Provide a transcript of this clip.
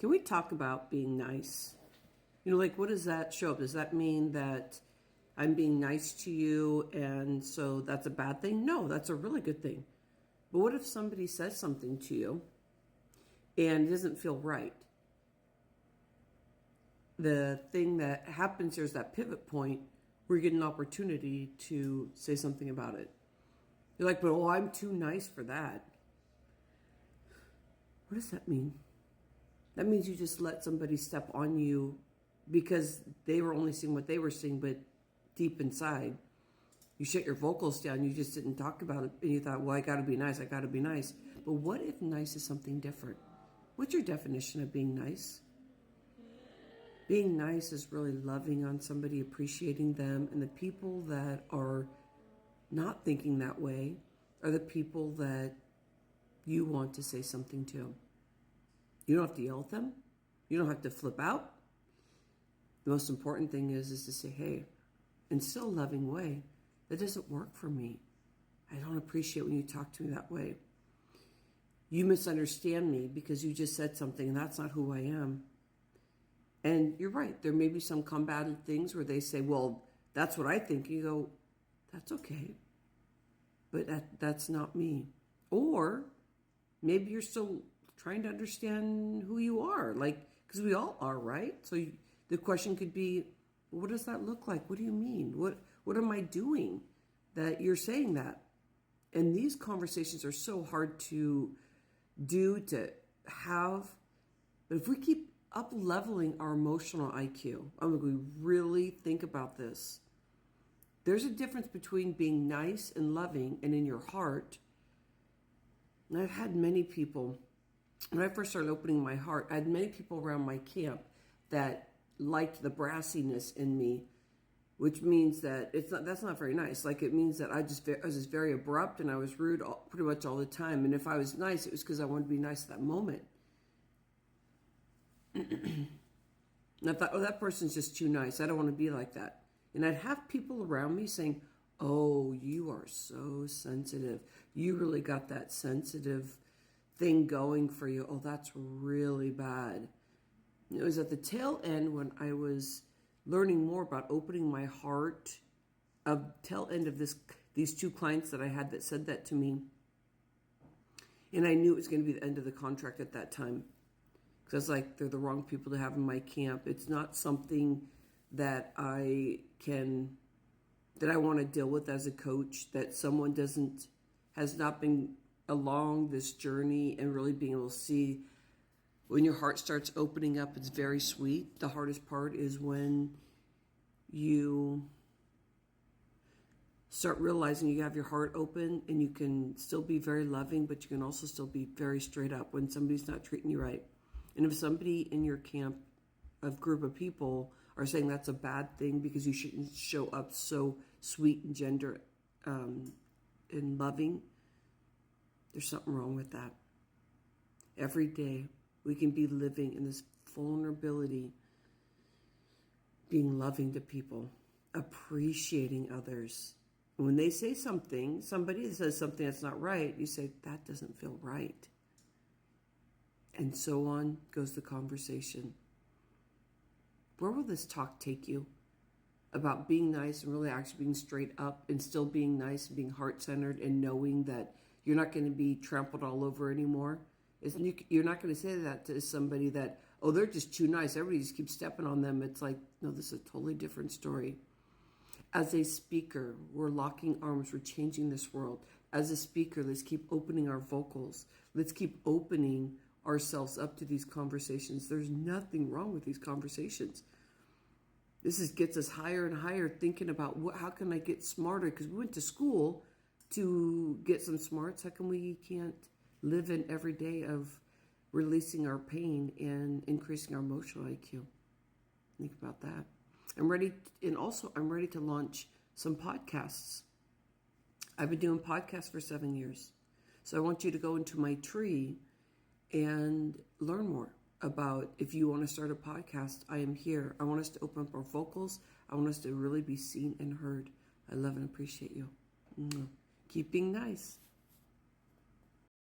Can we talk about being nice? Like, what does that show up? Does that mean that I'm being nice to you and so that's a bad thing? No, that's a really good thing. But what if somebody says something to you and it doesn't feel right? The thing that happens here is that pivot point where you get an opportunity to say something about it. You're like, but I'm too nice for that. What does that mean? That means you just let somebody step on you because they were only seeing what they were seeing, but deep inside, you shut your vocals down. You just didn't talk about it. And you thought, well, I got to be nice. I got to be nice. But what if nice is something different? What's your definition of being nice? Being nice is really loving on somebody, appreciating them. And the people that are not thinking that way are the people that you want to say something to. You don't have to yell at them. You don't have to flip out. The most important thing is to say, hey, in still a loving way, that doesn't work for me. I don't appreciate when you talk to me that way. You misunderstand me because you just said something and that's not who I am. And you're right. There may be some combative things where they say, well, that's what I think. You go, that's okay. But that's not me. Or maybe you're still trying to understand who you are. Because we all are, right? So the question could be, what does that look like? What do you mean? What am I doing that you're saying that? And these conversations are so hard to do, to have. But if we keep up-leveling our emotional IQ, we really think about this. There's a difference between being nice and loving and in your heart. And I've had many people, when I first started opening my heart, I had many people around my camp that liked the brassiness in me, which means that that's not very nice. It means that I was just very abrupt and I was rude pretty much all the time. And if I was nice, it was because I wanted to be nice at that moment. And I thought, that person's just too nice. I don't want to be like that. And I'd have people around me saying, oh, you are so sensitive. You really got that sensitive thing going for you. Oh, that's really bad. And it was at the tail end when I was learning more about opening my heart, tail end of these two clients that I had that said that to me. And I knew it was going to be the end of the contract at that time. Because I was like, they're the wrong people to have in my camp. It's not something that I want to deal with as a coach, that someone has not been along this journey and really being able to see when your heart starts opening up. It's very sweet. The hardest part is when you start realizing you have your heart open and you can still be very loving, but you can also still be very straight up when somebody's not treating you right. And if somebody in your camp, a group of people, are saying that's a bad thing because you shouldn't show up so sweet and gender and loving, there's something wrong with that. Every day we can be living in this vulnerability, being loving to people, appreciating others. And when they say somebody says something that's not right, you say, that doesn't feel right. And so on goes the conversation. Where will this talk take you? About being nice and really actually being straight up and still being nice and being heart-centered and knowing that you're not going to be trampled all over anymore. You're not going to say that to somebody that, oh, they're just too nice. Everybody just keeps stepping on them. It's like, no, this is a totally different story. As a speaker, we're locking arms. We're changing this world. As a speaker, let's keep opening our vocals. Let's keep opening ourselves up to these conversations. There's nothing wrong with these conversations. This gets us higher and higher, thinking about how can I get smarter? Because we went to school to get some smarts. How come we can't live in every day of releasing our pain and increasing our emotional IQ? Think about that. I'm ready to launch some podcasts. I've been doing podcasts for 7 years. So I want you to go into my tree and learn more about, if you want to start a podcast, I am here. I want us to open up our vocals. I want us to really be seen and heard. I love and appreciate you. Keep being nice.